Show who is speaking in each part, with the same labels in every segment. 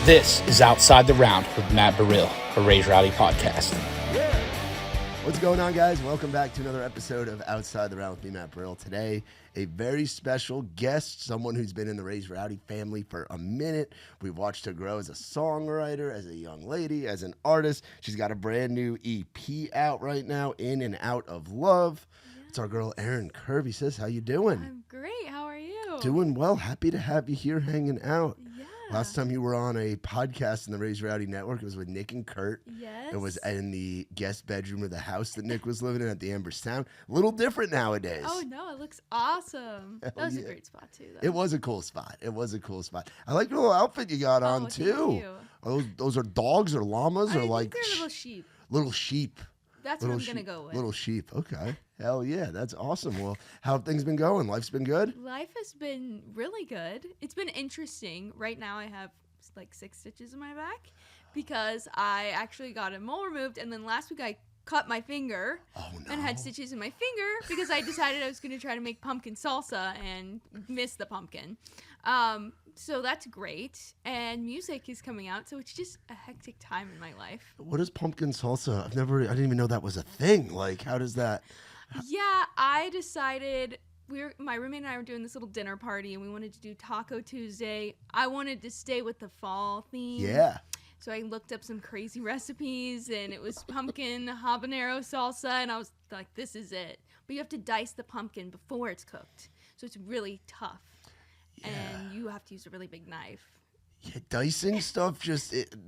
Speaker 1: This is Outside the Round with Matt Burrill, a Raise Rowdy podcast.
Speaker 2: What's going on, guys? Welcome back to another episode of Outside the Round with me, Matt Burrill. Today, a very special guest, someone who's been in the Raise Rowdy family for a minute. We've watched her grow as a songwriter, as a young lady, as an artist. She's got a brand new EP out right now, In and Out of Love. Yeah. It's our girl, Erin. Kirby, sis, how you doing?
Speaker 3: I'm great. How are you?
Speaker 2: Doing well. Happy to have you here hanging out.
Speaker 3: Yeah.
Speaker 2: Last time you were on a podcast in the Raise Rowdy Network, it was with Nick and Kurt.
Speaker 3: Yes.
Speaker 2: It was in the guest bedroom of the house that Nick was living in at the Amber Sound. A little different nowadays.
Speaker 3: Oh, no. It looks awesome. That was a great spot, too, though.
Speaker 2: It was a cool spot. I like your little outfit you got on, too. Those are dogs or llamas or like...
Speaker 3: they're little sheep.
Speaker 2: Little sheep.
Speaker 3: That's what I'm going to go with.
Speaker 2: Little sheep. Okay. Hell yeah. That's awesome. Well, how have things been going? Life's been good?
Speaker 3: Life has been really good. It's been interesting. Right now I have like 6 stitches in my back because I actually got a mole removed, and then last week I cut my finger and had stitches in my finger because I decided I was going to try to make pumpkin salsa and miss the pumpkin. So that's great, and music is coming out, so it's just a hectic time in my life.
Speaker 2: What is pumpkin salsa? I didn't even know that was a thing. Like, how does that?
Speaker 3: Yeah, I decided my roommate and I were doing this little dinner party, and we wanted to do Taco Tuesday. I wanted to stay with the fall theme.
Speaker 2: Yeah.
Speaker 3: So I looked up some crazy recipes, and it was pumpkin habanero salsa, and I was like, this is it. But you have to dice the pumpkin before it's cooked, so it's really tough. Yeah. And you have to use a really big knife.
Speaker 2: Yeah, dicing stuff,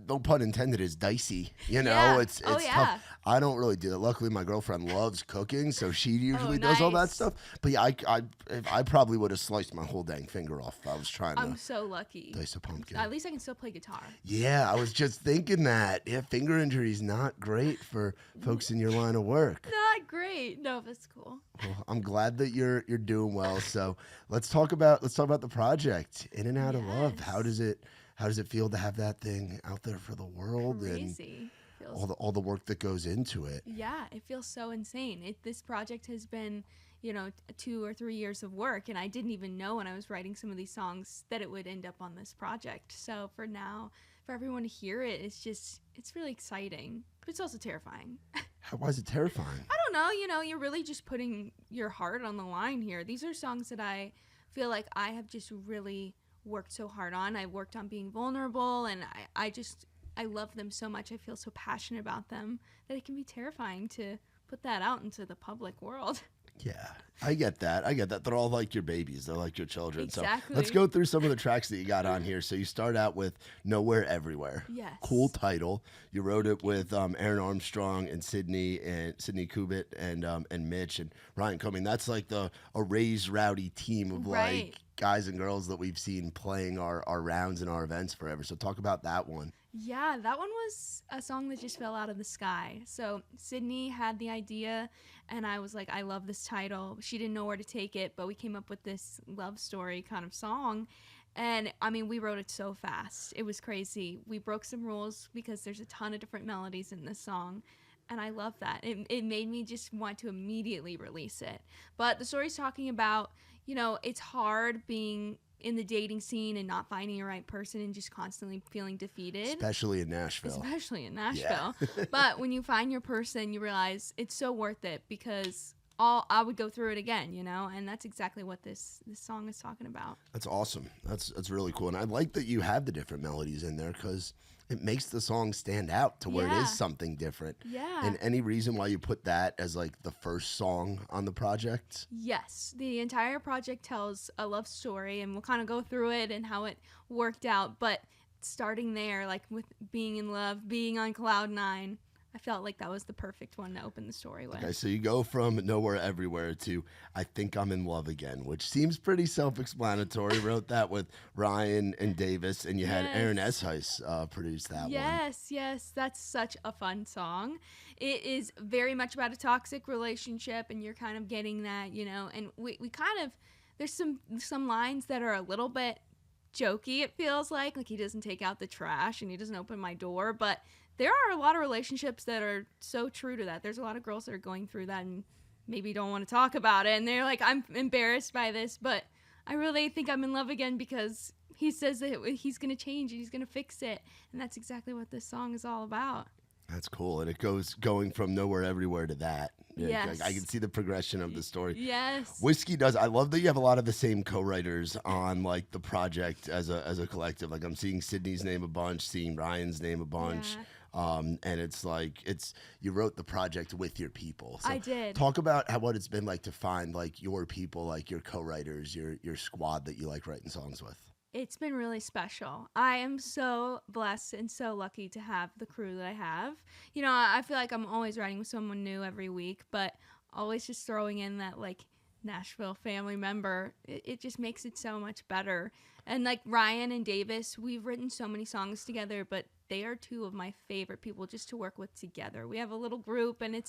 Speaker 2: no pun intended, is dicey. You know,
Speaker 3: yeah.
Speaker 2: it's tough. I don't really do that. Luckily, my girlfriend loves cooking, so she usually does all that stuff. But yeah, I probably would have sliced my whole dang finger off if I was trying
Speaker 3: I'm so lucky.
Speaker 2: Dice a pumpkin.
Speaker 3: At least I can still play guitar.
Speaker 2: Yeah, I was just thinking that. Yeah, finger injuries not great for folks in your line of work.
Speaker 3: Not great. No, that's cool.
Speaker 2: Well, I'm glad that you're doing well. So let's talk about the project, In and Out of Love. How does it feel to have that thing out there for the world?
Speaker 3: Crazy.
Speaker 2: And all the work that goes into it?
Speaker 3: Yeah, it feels so insane. This project has been, 2 or 3 years of work, and I didn't even know when I was writing some of these songs that it would end up on this project. So for everyone to hear it, it's really exciting, but it's also terrifying.
Speaker 2: Why is it terrifying?
Speaker 3: I don't know. You're really just putting your heart on the line here. These are songs that I feel like I have just really worked so hard on. I worked on being vulnerable, and I love them so much. I feel so passionate about them that it can be terrifying to put that out into the public world.
Speaker 2: Yeah, I get that. They're all like your babies. They're like your children.
Speaker 3: Exactly.
Speaker 2: So let's go through some of the tracks that you got on here. So you start out with Nowhere Everywhere.
Speaker 3: Yes.
Speaker 2: Cool title. You wrote it with Aaron Armstrong and Sydney Kubit and Mitch and Ryan Coming. That's like a Raise Rowdy team of like guys and girls that we've seen playing our rounds and our events forever. So talk about that one.
Speaker 3: Yeah, that one was a song that just fell out of the sky. So Sydney had the idea, and I was like, I love this title. She didn't know where to take it, but we came up with this love story kind of song. And, we wrote it so fast. It was crazy. We broke some rules because there's a ton of different melodies in this song. And I love that. It made me just want to immediately release it. But the story's talking about, it's hard being in the dating scene and not finding the right person and just constantly feeling defeated.
Speaker 2: Especially in Nashville.
Speaker 3: Yeah. But when you find your person, you realize it's so worth it because I would go through it again, and that's exactly what this song is talking about.
Speaker 2: That's awesome. That's really cool. And I like that you have the different melodies in there because it makes the song stand out to where it is something different.
Speaker 3: Yeah.
Speaker 2: And any reason why you put that as like the first song on the project?
Speaker 3: Yes. The entire project tells a love story, and we'll kind of go through it and how it worked out. But starting there, like with being in love, being on cloud 9, I felt like that was the perfect one to open the story with.
Speaker 2: Okay, so you go from Nowhere Everywhere to I Think I'm in Love Again, which seems pretty self-explanatory. Wrote that with Ryan and Davis, and you had Erin produce that one.
Speaker 3: Yes, that's such a fun song. It is very much about a toxic relationship, and you're kind of getting that, and we kind of, there's some lines that are a little bit jokey, it feels like he doesn't take out the trash and he doesn't open my door, but there are a lot of relationships that are so true to that. There's a lot of girls that are going through that and maybe don't want to talk about it, and they're like, I'm embarrassed by this, but I really think I'm in love again because he says that he's going to change it, he's going to fix it. And that's exactly what this song is all about.
Speaker 2: That's cool. And it going from nowhere, everywhere to that. Yeah,
Speaker 3: Yes.
Speaker 2: I can see the progression of the story.
Speaker 3: Yes.
Speaker 2: Whiskey does. I love that you have a lot of the same co-writers on like the project as a collective. Like I'm seeing Sydney's name a bunch, seeing Ryan's name a bunch.
Speaker 3: Yeah.
Speaker 2: And it's like you wrote the project with your people. So
Speaker 3: I did.
Speaker 2: Talk about what it's been like to find like your people, like your co-writers, your squad that you like writing songs with.
Speaker 3: It's been really special. I am so blessed and so lucky to have the crew that I have. You know, I feel like I'm always writing with someone new every week, but always just throwing in that like Nashville family member, it just makes it so much better. And like Ryan and Davis, we've written so many songs together, but they are two of my favorite people just to work with together. We have a little group, and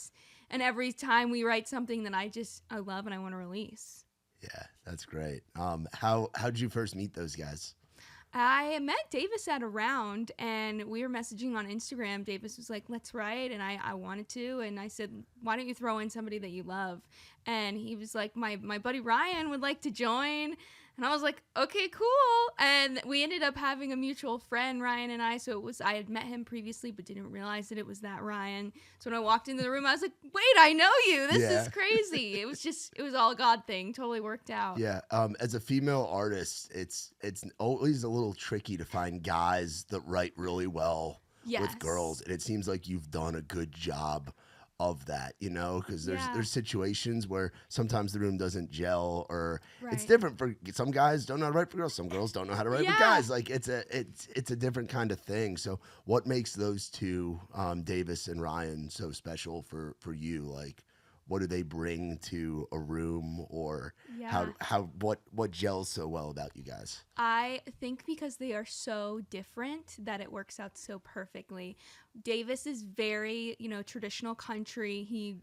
Speaker 3: every time we write something that I love and I want to release.
Speaker 2: Yeah, that's great. How'd you first meet those guys?
Speaker 3: I met Davis at a round, and we were messaging on Instagram. Davis was like, let's write, and I wanted to, and I said, why don't you throw in somebody that you love? And he was like, my buddy Ryan would like to join. And I was like, okay, cool. And we ended up having a mutual friend, Ryan and I. So I had met him previously, but didn't realize that it was that Ryan. So when I walked into the room, I was like, wait, I know you. This is crazy. It was all a God thing. Totally worked out.
Speaker 2: Yeah. As a female artist, it's always a little tricky to find guys that write really well with girls. And it seems like you've done a good job of that, you know, because there's situations where sometimes the room doesn't gel, or it's different for some guys don't know how to write for girls, some girls don't know how to write with guys. Like it's a different kind of thing. So what makes those two, Davis and Ryan, so special for you? Like, what do they bring to a room, or what gels so well about you guys?
Speaker 3: I think because they are so different that it works out so perfectly. Davis is very, traditional country. He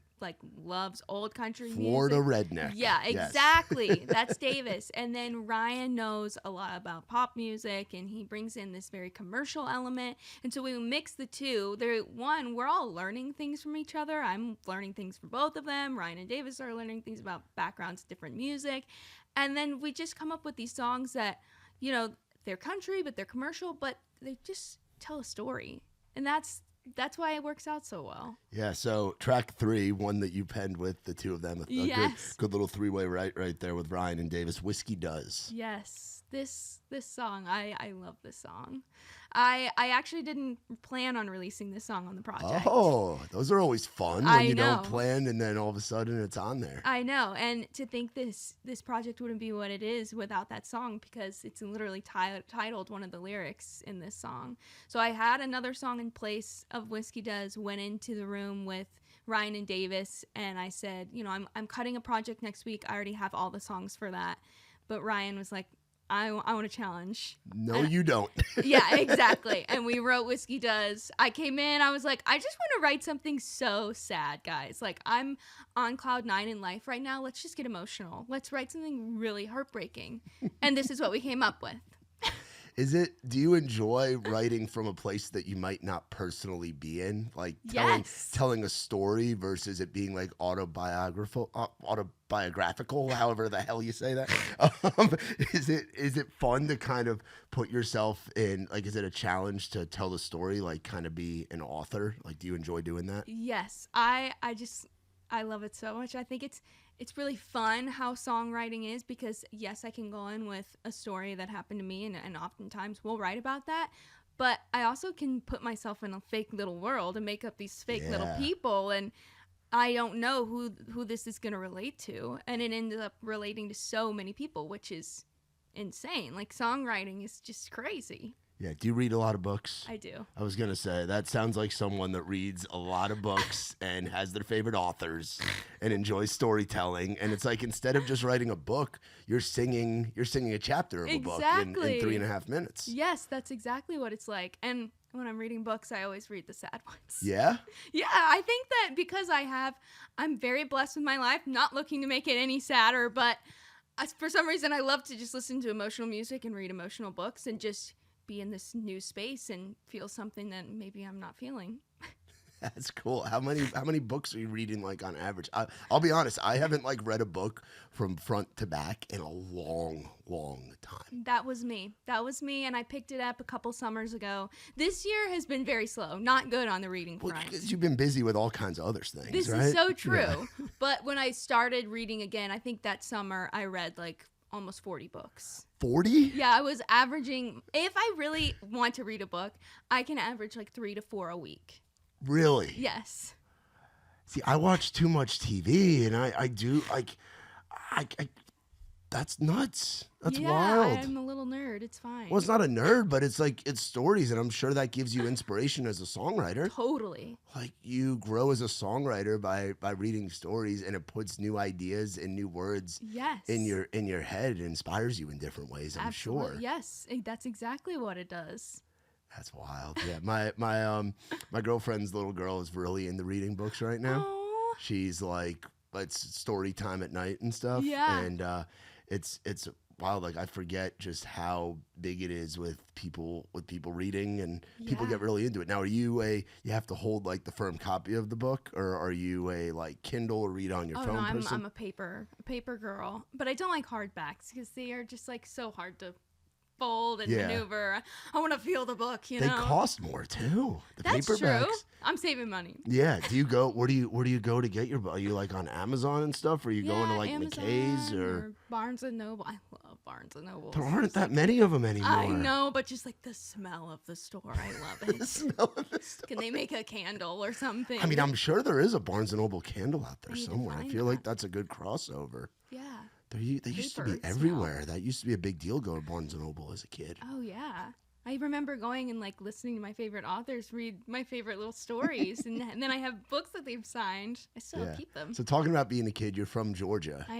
Speaker 3: loves old country
Speaker 2: Florida
Speaker 3: music.
Speaker 2: redneck.
Speaker 3: Yeah, exactly. That's Davis. And then Ryan knows a lot about pop music, and he brings in this very commercial element. And so we mix the two. We're all learning things from each other. I'm learning things from both of them. Ryan and Davis are learning things about backgrounds, different music. And then we just come up with these songs that, they're country, but they're commercial, but they just tell a story. And that's why it works out so well. Yeah, so
Speaker 2: track 3, one that you penned with the two of them. A good little three-way right there with Ryan and Davis. Whiskey Does.
Speaker 3: Yes, this song, I love this song. I actually didn't plan on releasing this song on the project.
Speaker 2: Oh, those are always fun when you don't plan and then all of a sudden it's on there.
Speaker 3: I know, and to think this project wouldn't be what it is without that song, because it's literally titled one of the lyrics in this song. So I had another song in place of Whiskey Does, went into the room with Ryan and Davis, and I said, I'm cutting a project next week. I already have all the songs for that. But Ryan was like, I want a challenge.
Speaker 2: No, you don't.
Speaker 3: Yeah, exactly. And we wrote Whiskey Does. I came in, I was like, I just want to write something so sad, guys. Like, I'm on cloud 9 in life right now. Let's just get emotional. Let's write something really heartbreaking. And this is what we came up with.
Speaker 2: Do you enjoy writing from a place that you might not personally be in? Like telling a story versus it being like autobiographical, however the hell you say that. Is it fun to kind of put yourself in, like, is it a challenge to tell the story, like kind of be an author? Like, do you enjoy doing that?
Speaker 3: Yes. I love it so much. I think it's really fun how songwriting is, because yes, I can go in with a story that happened to me, and oftentimes we'll write about that, but I also can put myself in a fake little world and make up these fake little people, and I don't know who this is going to relate to, and it ended up relating to so many people, which is insane. Like, songwriting is just crazy.
Speaker 2: Yeah. Do you read a lot of books?
Speaker 3: I do.
Speaker 2: I was going to say, that sounds like someone that reads a lot of books and has their favorite authors and enjoys storytelling. And it's like, instead of just writing a book, you're singing a chapter of a book in 3.5 minutes.
Speaker 3: Yes, that's exactly what it's like. And when I'm reading books, I always read the sad ones.
Speaker 2: Yeah?
Speaker 3: Yeah, I think that because I'm very blessed with my life, not looking to make it any sadder, but for some reason I love to just listen to emotional music and read emotional books and just be in this new space and feel something that maybe I'm not feeling.
Speaker 2: That's cool. How many books are you reading like on average? I'll be honest, I haven't like read a book from front to back in a long, long time.
Speaker 3: That was me. And I picked it up a couple summers ago. This year has been very slow. Not good on the reading
Speaker 2: Well,
Speaker 3: front.
Speaker 2: because you've been busy with all kinds of other things,
Speaker 3: This
Speaker 2: right?
Speaker 3: is so true.
Speaker 2: Yeah.
Speaker 3: But when I started reading again, I think that summer I read like almost 40 books.
Speaker 2: 40?
Speaker 3: Yeah, I was averaging, if I really want to read a book, I can average like 3 to 4 a week.
Speaker 2: Really?
Speaker 3: Yes.
Speaker 2: See, I watch too much TV, and I do like, I that's nuts. That's wild.
Speaker 3: I'm a little nerd. It's fine.
Speaker 2: Well, it's not a nerd, but it's like it's stories, and I'm sure that gives you inspiration as a songwriter.
Speaker 3: Totally.
Speaker 2: Like you grow as a songwriter by reading stories, and it puts new ideas and new words
Speaker 3: Yes.
Speaker 2: in your head. It inspires you in different ways. I'm
Speaker 3: Absolutely.
Speaker 2: sure.
Speaker 3: Yes, that's exactly what it does.
Speaker 2: That's wild. Yeah, my girlfriend's little girl is really into reading books right now.
Speaker 3: Oh,
Speaker 2: She's like, it's story time at night and stuff.
Speaker 3: Yeah.
Speaker 2: And it's wild. Like I forget just how big it is with people reading, and people
Speaker 3: Yeah.
Speaker 2: get really into it. Now, you have to hold like the firm copy of the book, or are you a like Kindle or read on your phone
Speaker 3: no,
Speaker 2: person?
Speaker 3: I'm a paper girl, but I don't like hardbacks because they are just like so hard to fold and
Speaker 2: Yeah.
Speaker 3: maneuver. I want to feel the book,
Speaker 2: they
Speaker 3: know.
Speaker 2: cost more too. The
Speaker 3: That's
Speaker 2: paperbacks.
Speaker 3: true. I'm saving money.
Speaker 2: Yeah. Do you go? Where do you go to get your book? Are you like on Amazon and stuff? Or are you going to like
Speaker 3: Amazon
Speaker 2: McKay's or?
Speaker 3: Barnes and Noble. I love Barnes and Noble.
Speaker 2: There aren't that many of them anymore.
Speaker 3: I know, but just like the smell of the store, I love
Speaker 2: The
Speaker 3: it.
Speaker 2: smell of the stuff.
Speaker 3: Can they make a candle or something?
Speaker 2: I mean, I'm sure there is a Barnes and Noble candle out there
Speaker 3: I need to
Speaker 2: somewhere. I
Speaker 3: find
Speaker 2: feel like
Speaker 3: that.
Speaker 2: that's a good crossover.
Speaker 3: Yeah.
Speaker 2: They used to be
Speaker 3: Paper smell.
Speaker 2: everywhere. That used to be a big deal going to Barnes and Noble as a kid.
Speaker 3: Oh yeah. I remember going and like listening to my favorite authors read my favorite little stories, and then I have books that they've signed. I still keep them.
Speaker 2: So talking about being a kid, you're from Georgia.
Speaker 3: I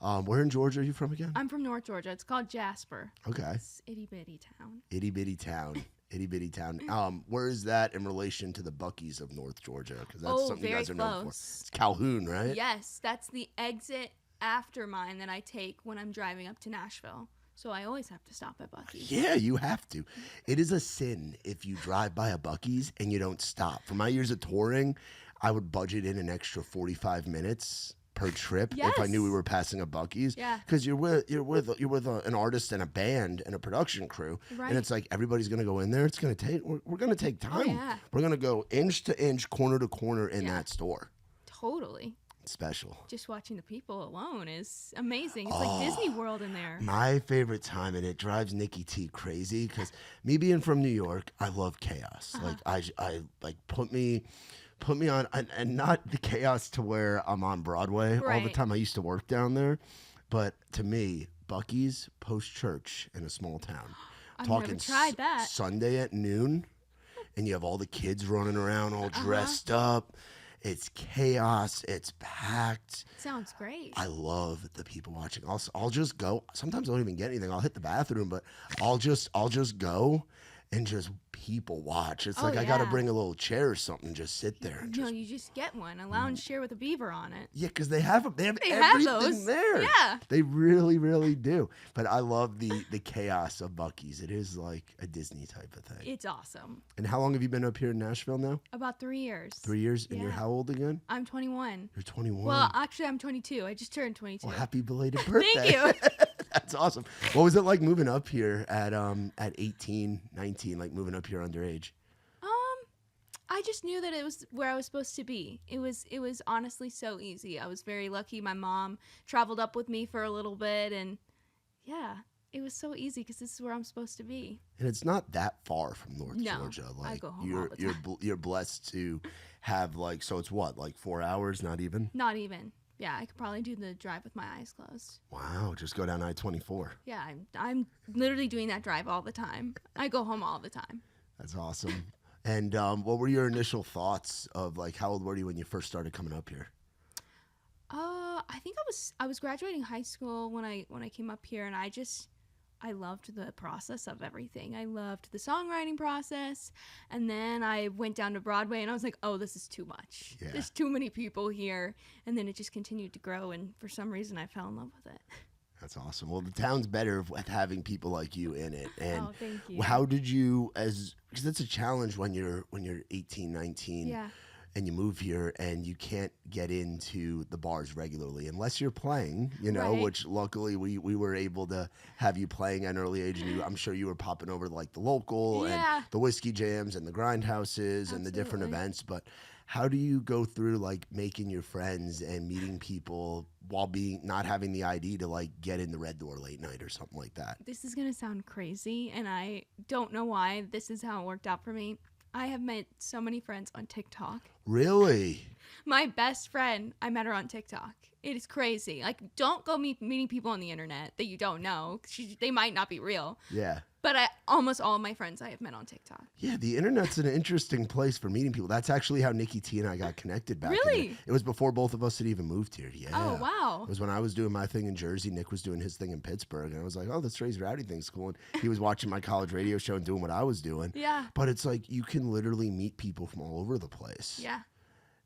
Speaker 3: am.
Speaker 2: Where in Georgia are you from again?
Speaker 3: I'm from North Georgia. It's called Jasper.
Speaker 2: Okay.
Speaker 3: It's itty bitty town.
Speaker 2: Itty bitty town. Itty bitty town. Where is that in relation to the Buc-ee's of North Georgia? Because that's something you
Speaker 3: very
Speaker 2: guys are known for.
Speaker 3: close.
Speaker 2: It's Calhoun, right?
Speaker 3: Yes, that's the exit after mine that I take when I'm driving up to Nashville. So I always have to stop at Buc-ee's.
Speaker 2: Yeah, you have to. It is a sin if you drive by a Buc-ee's and you don't stop. For my years of touring, I would budget in an extra 45 minutes per trip if I knew we
Speaker 3: Yes.
Speaker 2: were passing a Buc-ee's.
Speaker 3: Yeah.
Speaker 2: Because you're with an artist and a band and a production crew,
Speaker 3: Right.
Speaker 2: and it's like everybody's gonna go in there. It's gonna take. We're gonna take time.
Speaker 3: yeah.
Speaker 2: We're gonna go inch to inch, corner to corner in
Speaker 3: Yeah.
Speaker 2: that store.
Speaker 3: Totally.
Speaker 2: It's special.
Speaker 3: Just watching the people alone is amazing. It's like Disney World in there.
Speaker 2: My favorite time, and it drives Nikki T crazy because me being from New York, I love chaos.
Speaker 3: Uh-huh.
Speaker 2: Like I like put me on, and not the chaos to where I'm on Broadway all the
Speaker 3: Right.
Speaker 2: time. I used to work down there, but to me, Buc-ee's post church in a small town.
Speaker 3: I've never tried that.
Speaker 2: Sunday at noon, and you have all the kids running around all dressed up. It's chaos. It's packed.
Speaker 3: Sounds great.
Speaker 2: I love the people watching. I'll just go. Sometimes I don't even get anything. I'll hit the bathroom, but I'll just go and just people watch. It's
Speaker 3: Oh,
Speaker 2: like I got to
Speaker 3: yeah.
Speaker 2: bring a little chair or something and just sit there. And
Speaker 3: No,
Speaker 2: just,
Speaker 3: you just get one. A lounge chair with a beaver on it.
Speaker 2: yeah, because they have
Speaker 3: They have
Speaker 2: everything
Speaker 3: those.
Speaker 2: there.
Speaker 3: Yeah.
Speaker 2: They really, really do. But I love the chaos of Buc-ee's. It is like a Disney type of thing.
Speaker 3: It's awesome.
Speaker 2: And how long have you been up here in Nashville now?
Speaker 3: About 3 years.
Speaker 2: 3 years. And you're
Speaker 3: Yeah.
Speaker 2: how old again?
Speaker 3: I'm 21.
Speaker 2: You're 21.
Speaker 3: Well, actually, I'm 22. I just turned 22.
Speaker 2: Well, happy belated birthday.
Speaker 3: Thank you.
Speaker 2: That's awesome. What was it like moving up here at 18, 19, like moving up here underage?
Speaker 3: I just knew that it was where I was supposed to be. It was honestly so easy. I was very lucky. My mom traveled up with me for a little bit, and yeah, it was so easy because this is where I'm supposed to be.
Speaker 2: And it's not that far from North
Speaker 3: No,
Speaker 2: Georgia.
Speaker 3: I
Speaker 2: Like
Speaker 3: go home
Speaker 2: you're
Speaker 3: all the
Speaker 2: you're you're blessed to have like, so it's what, like 4 hours, not even?
Speaker 3: Not even. Yeah, I could probably do the drive with my eyes closed.
Speaker 2: Wow, just go down I-24.
Speaker 3: Yeah, I'm literally doing that drive all the time. I go home all the time.
Speaker 2: That's awesome. And what were your initial thoughts of like, how old were you when you first started coming up here?
Speaker 3: I think I was graduating high school when I came up here, and I loved the process of everything. I loved the songwriting process, and then I went down to Broadway, and I was like, oh, this is too much.
Speaker 2: Yeah.
Speaker 3: There's too many people here, and then it just continued to grow, and for some reason, I fell in love with it.
Speaker 2: That's awesome. Well, the town's better with having people like you in it. And
Speaker 3: Oh, thank you.
Speaker 2: how did you, because that's a challenge when you're 18, 19.
Speaker 3: Yeah.
Speaker 2: and you move here and you can't get into the bars regularly unless you're playing, you know,
Speaker 3: Right.
Speaker 2: which luckily we were able to have you playing at an early age, and I'm sure you were popping over to like the local
Speaker 3: Yeah.
Speaker 2: and the whiskey jams and the grindhouses and the different
Speaker 3: Absolutely.
Speaker 2: events. But how do you go through like making your friends and meeting people while being not having the ID to like get in the Red Door late night or something like that?
Speaker 3: This is going to sound crazy, and I don't know why this is how it worked out for me. I have met so many friends on TikTok.
Speaker 2: Really?
Speaker 3: My best friend, I met her on TikTok. It is crazy. Like, don't go meeting people on the internet that you don't know. They might not be real.
Speaker 2: Yeah.
Speaker 3: But almost all of my friends I have met on TikTok.
Speaker 2: Yeah, the internet's an interesting place for meeting people. That's actually how Nikki T and I got connected back in
Speaker 3: Really?
Speaker 2: the, it was before both of us had even moved here. Yeah.
Speaker 3: Oh, wow.
Speaker 2: It was when I was doing my thing in Jersey, Nick was doing his thing in Pittsburgh, and I was like, oh, this Ray's Rowdy thing's cool. And he was watching my college radio show and doing what I was doing.
Speaker 3: Yeah.
Speaker 2: But it's like you can literally meet people from all over the place.
Speaker 3: Yeah.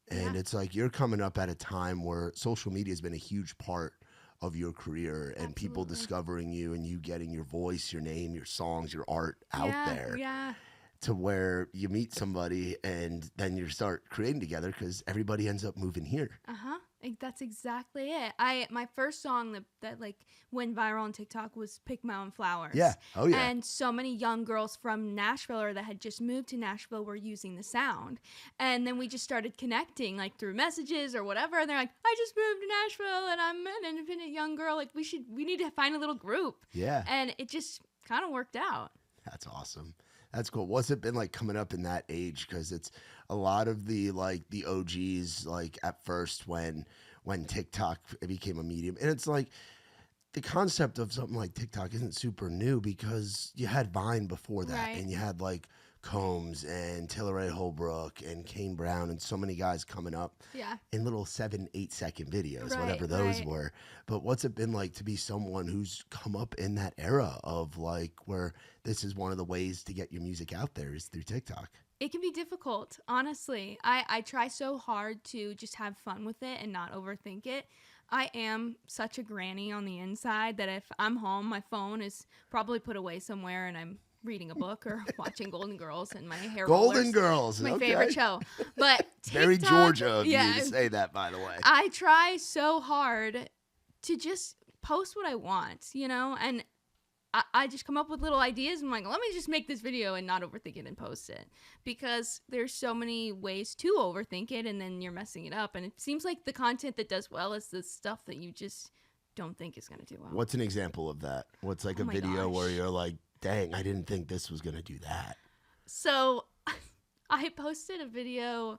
Speaker 2: And
Speaker 3: Yeah.
Speaker 2: it's like you're coming up at a time where social media has been a huge part of your career and people
Speaker 3: Absolutely.
Speaker 2: discovering you and you getting your voice, your name, your songs, your art out
Speaker 3: Yeah,
Speaker 2: there
Speaker 3: Yeah.
Speaker 2: to where you meet somebody and then you start creating together because everybody ends up moving here.
Speaker 3: Uh-huh. That's exactly it. My first song that like went viral on TikTok was Pick My Own Flowers.
Speaker 2: Yeah. Oh, yeah.
Speaker 3: And so many young girls from Nashville or that had just moved to Nashville were using the sound. And then we just started connecting like through messages or whatever. And they're like, I just moved to Nashville and I'm an independent young girl. Like we need to find a little group.
Speaker 2: Yeah.
Speaker 3: And it just kind of worked out.
Speaker 2: That's awesome. That's cool. What's it been like coming up in that age? Because it's a lot of the like the OGs like at first when TikTok became a medium, and it's like the concept of something like TikTok isn't super new because you had Vine before that,
Speaker 3: Right.
Speaker 2: and you had like Combs and Taylor Ray Holbrook and Kane Brown and so many guys coming up
Speaker 3: Yeah.
Speaker 2: in little 7-8 second videos,
Speaker 3: Right,
Speaker 2: whatever those
Speaker 3: right.
Speaker 2: were. But what's it been like to be someone who's come up in that era of like where this is one of the ways to get your music out there is through TikTok?
Speaker 3: It can be difficult, honestly. I try so hard to just have fun with it and not overthink it. I am such a granny on the inside that if I'm home, my phone is probably put away somewhere and I'm reading a book or watching Golden Girls and my hair
Speaker 2: Golden
Speaker 3: rollers.
Speaker 2: Girls,
Speaker 3: My
Speaker 2: okay.
Speaker 3: favorite show. But
Speaker 2: Very
Speaker 3: TikTok-
Speaker 2: Georgia of
Speaker 3: yeah,
Speaker 2: you to say that, by the way.
Speaker 3: I try so hard to just post what I want, you know? And I just come up with little ideas. I'm like, let me just make this video and not overthink it and post it. Because there's so many ways to overthink it and then you're messing it up. And it seems like the content that does well is the stuff that you just don't think is going to do well.
Speaker 2: What's an example of that? What's like
Speaker 3: Oh
Speaker 2: a
Speaker 3: my
Speaker 2: video where
Speaker 3: gosh.
Speaker 2: you're like, dang, I didn't think this was going to do that.
Speaker 3: So I posted a video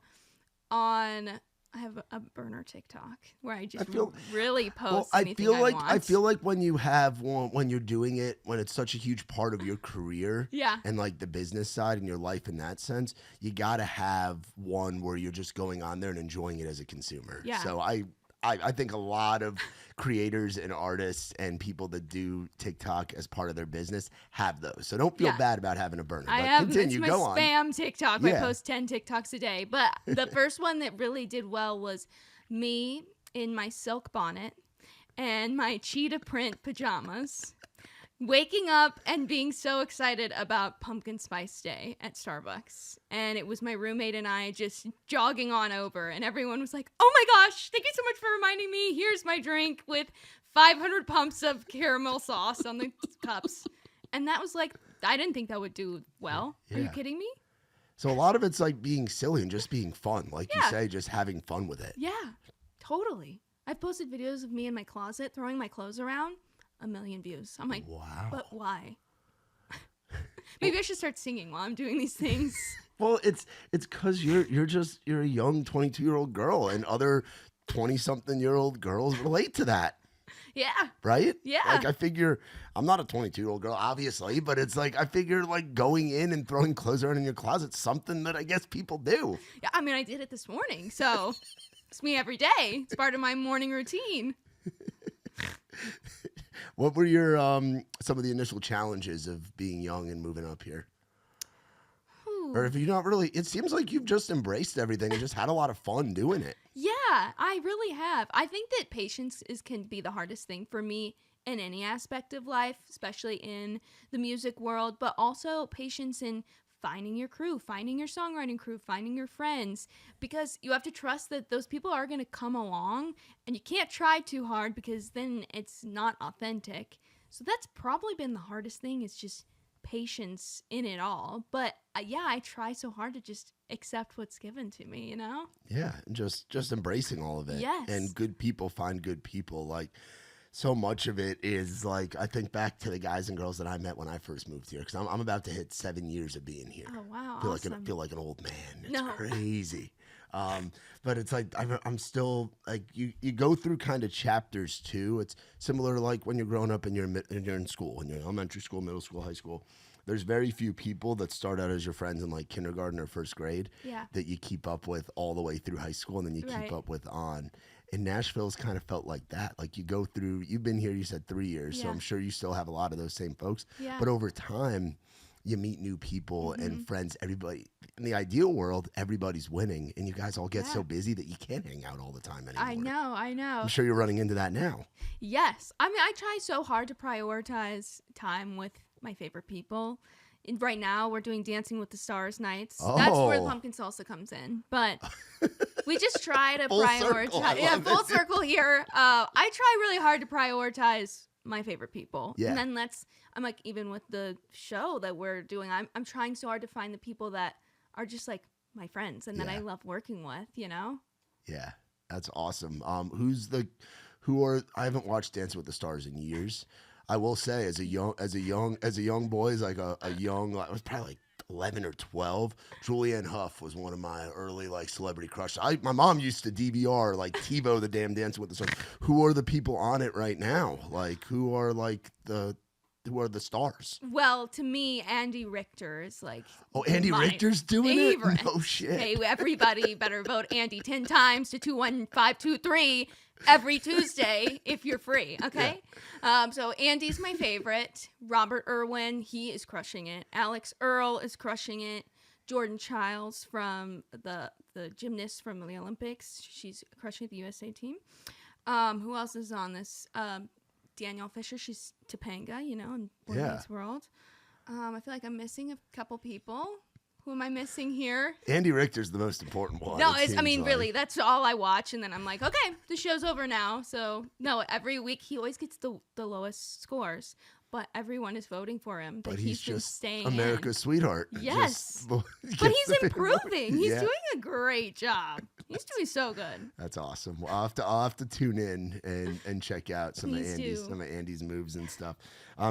Speaker 3: on... I have a burner TikTok where I just really post
Speaker 2: Well, I
Speaker 3: anything
Speaker 2: feel
Speaker 3: I
Speaker 2: like
Speaker 3: want.
Speaker 2: when you have one, when you're doing it, when it's such a huge part of your career,
Speaker 3: Yeah.
Speaker 2: and like the business side and your life in that sense, you gotta have one where you're just going on there and enjoying it as a consumer.
Speaker 3: Yeah.
Speaker 2: So I think a lot of creators and artists and people that do TikTok as part of their business have those. So don't feel
Speaker 3: Yeah.
Speaker 2: bad about having a burner.
Speaker 3: I
Speaker 2: But
Speaker 3: have
Speaker 2: continue,
Speaker 3: it's my
Speaker 2: go on.
Speaker 3: spam TikTok.
Speaker 2: Yeah.
Speaker 3: I post 10 TikToks a day. But the first one that really did well was me in my silk bonnet and my cheetah print pajamas, waking up and being so excited about pumpkin spice day at Starbucks. And it was my roommate and I just jogging on over, and everyone was like, oh my gosh, thank you so much for reminding me. Here's my drink with 500 pumps of caramel sauce on the cups. And that was like, I didn't think that would do well. Are you
Speaker 2: Yeah.
Speaker 3: kidding me?
Speaker 2: So a lot of it's like being silly and just being fun. Like you
Speaker 3: Yeah.
Speaker 2: say, just having fun with it.
Speaker 3: Yeah, totally. I've posted videos of me in my closet throwing my clothes around. 1 million views. I'm like,
Speaker 2: Wow.
Speaker 3: but why? Maybe I should start singing while I'm doing these things.
Speaker 2: Well, it's because you're a young 22-year-old girl, and other 20-something-year-old girls relate to that,
Speaker 3: Yeah.
Speaker 2: right?
Speaker 3: Yeah.
Speaker 2: Like I figure I'm not a 22-year-old girl, obviously, but it's like I figure like going in and throwing clothes around in your closet's something that I guess people do.
Speaker 3: Yeah, I mean, I did it this morning, so it's me every day. It's part of my morning routine.
Speaker 2: What were your some of the initial challenges of being young and moving up here?
Speaker 3: Ooh.
Speaker 2: Or if you're not really, it seems like you've just embraced everything and just had a lot of fun doing it.
Speaker 3: Yeah, I really have. I think that patience can be the hardest thing for me in any aspect of life, especially in the music world, but also patience in finding your crew, finding your songwriting crew, finding your friends, because you have to trust that those people are going to come along, and you can't try too hard because then it's not authentic. So that's probably been the hardest thing, is just patience in it all. But yeah, I try so hard to just accept what's given to me, you know?
Speaker 2: Yeah, and just embracing all of it.
Speaker 3: Yes.
Speaker 2: And good people find good people. Like, so much of it is like, I think back to the guys and girls that I met when I first moved here, because I'm about to hit 7 years of being here.
Speaker 3: Oh, wow.
Speaker 2: Feel
Speaker 3: Awesome.
Speaker 2: feel like an old man. It's
Speaker 3: No.
Speaker 2: crazy. But it's like I'm still like, you go through kind of chapters too. It's similar to like when you're growing up and you're in school, in your elementary school, middle school, high school. There's very few people that start out as your friends in like kindergarten or first grade that you keep up with all the way through high school, and then you keep up with on. And Nashville's kind of felt like that. Like, you go through, you've been here, you said 3 years, so I'm sure you still have a lot of those same folks.
Speaker 3: Yeah.
Speaker 2: But over time, you meet new people and friends. Everybody, in the ideal world, everybody's winning, and you guys all get so busy that you can't hang out all the time anymore.
Speaker 3: I know.
Speaker 2: I'm sure you're running into that now.
Speaker 3: Yes. I mean, I try so hard to prioritize time with my favorite people. And right now, we're doing Dancing with the Stars nights. That's where the pumpkin salsa comes in. But we just try to prioritize. Yeah, full circle here. I try really hard to prioritize my favorite people. Yeah. And then I'm like, even with the show that we're doing, I'm trying so hard to find the people that are just like my friends and that I love working with, you know? Yeah,
Speaker 2: that's awesome. I haven't watched Dancing with the Stars in years. I will say, as a young boy, as like a young, I was probably like 11 or 12. Julianne Hough was one of my early like celebrity crushes. My mom used to DVR like TiVo the damn Dancing with the Stars. Who are the people on it right now? Like, who are the stars?
Speaker 3: Well, to me, Andy Richter is like,
Speaker 2: oh, Andy Richter's doing
Speaker 3: favorite.
Speaker 2: it? No shit.
Speaker 3: Hey, everybody better vote Andy 10 times to 21523 every Tuesday if you're free, okay? Yeah. So Andy's my favorite. Robert Irwin, he is crushing it. Alex Earl is crushing it. Jordan Childs from the gymnast from the Olympics, she's crushing the USA team. Who else is on this? Danielle Fisher, she's Topanga, you know, in Boy Meets World. I feel like I'm missing a couple people. Who am I missing here?
Speaker 2: Andy Richter's the most important one.
Speaker 3: No, really, that's all I watch, and then I'm like, okay, the show's over now. So, no, every week he always gets the lowest scores, but everyone is voting for him.
Speaker 2: But he's just
Speaker 3: staying
Speaker 2: America's sweetheart.
Speaker 3: Yes. But he's improving. He's doing a great job. He's doing so good.
Speaker 2: That's awesome. Well, I'll have to tune in and check out some of Andy's moves and stuff.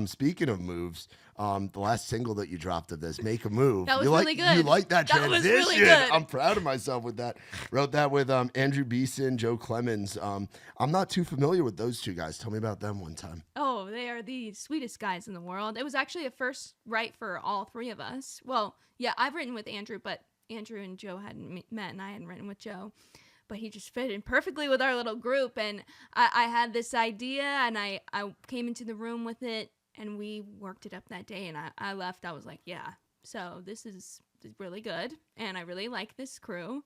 Speaker 2: Speaking of moves, the last single that you dropped of this, "Make a Move."
Speaker 3: That was really good.
Speaker 2: You like that transition?
Speaker 3: Was really good.
Speaker 2: I'm proud of myself with that. Wrote that with Andrew Beeson, Joe Clemens. I'm not too familiar with those two guys. Tell me about them one time.
Speaker 3: Oh, they are the sweetest guys in the world. It was actually a first write for all three of us. Well, yeah, I've written with Andrew, but Andrew and Joe hadn't met, and I hadn't written with Joe. But he just fit in perfectly with our little group. And I had this idea, and I came into the room with it, and we worked it up that day. And I left. I was like, yeah, so this is really good. And I really like this crew.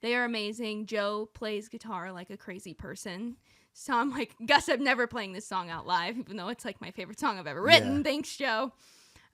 Speaker 3: They are amazing. Joe plays guitar like a crazy person. So I'm like, guess I'm never playing this song out live, even though it's like my favorite song I've ever written. Yeah. Thanks, Joe.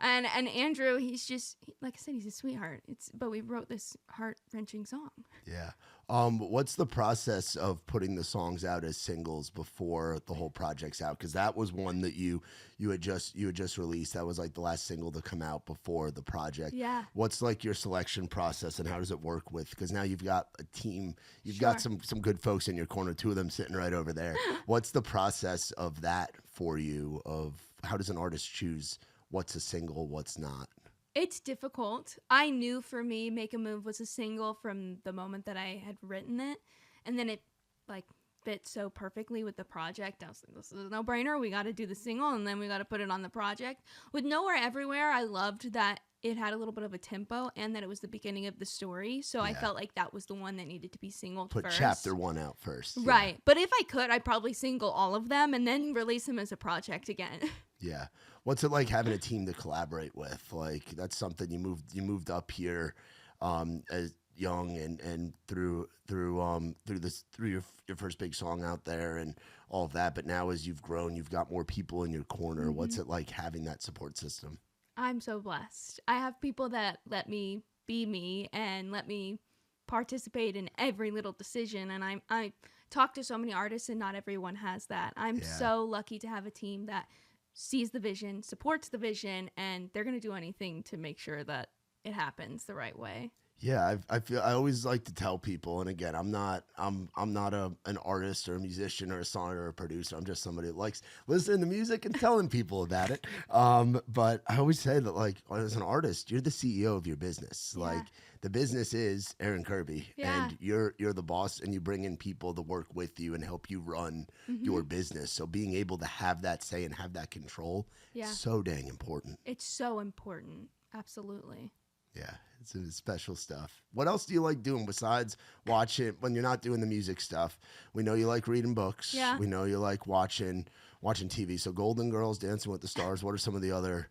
Speaker 3: And Andrew, he's just, like I said, he's a sweetheart. But we wrote this heart-wrenching song. Yeah.
Speaker 2: What's the process of putting the songs out as singles before the whole project's out? Because that was one that you had just released. That was like the last single to come out before the project.
Speaker 3: Yeah.
Speaker 2: What's like your selection process, and how does it work with? Because now you've got a team. You've got some good folks in your corner. Two of them sitting right over there. What's the process of that for you? Of how does an artist choose what's a single, what's not?
Speaker 3: It's difficult. I knew for me, Make a Move was a single from the moment that I had written it. And then it like fit so perfectly with the project. I was like, this is a no-brainer. We got to do the single, and then we got to put it on the project. With Nowhere Everywhere, I loved that it had a little bit of a tempo and that it was the beginning of the story. So I felt like that was the one that needed to be singled first.
Speaker 2: Put chapter 1 out first.
Speaker 3: Right. But if I could, I'd probably single all of them and then release them as a project again.
Speaker 2: Yeah. What's it like having a team to collaborate with? Like, that's something you moved up here as young and through your first big song out there and all of that. But now as you've grown, you've got more people in your corner. Mm-hmm. What's it like having that support system?
Speaker 3: I'm so blessed. I have people that let me be me and let me participate in every little decision. And I talk to so many artists, and not everyone has that. I'm so lucky to have a team that sees the vision, supports the vision, and they're going to do anything to make sure that it happens the right way.
Speaker 2: Yeah, I always like to tell people, and again, I'm not an artist or a musician or a songwriter or a producer. I'm just somebody that likes listening to music and telling people about it. But I always say that, like, as an artist, you're the CEO of your business.
Speaker 3: Yeah.
Speaker 2: Like, the business is Erin Kirby,
Speaker 3: Yeah.
Speaker 2: and you're the boss, and you bring in people to work with you and help you run your business. So being able to have that say and have that control, so dang important.
Speaker 3: It's so important. Absolutely.
Speaker 2: Yeah, it's special stuff. What else do you like doing besides watching when you're not doing the music stuff? We know you like reading books.
Speaker 3: Yeah.
Speaker 2: We know you like watching TV. So Golden Girls, Dancing with the Stars. What are some of the other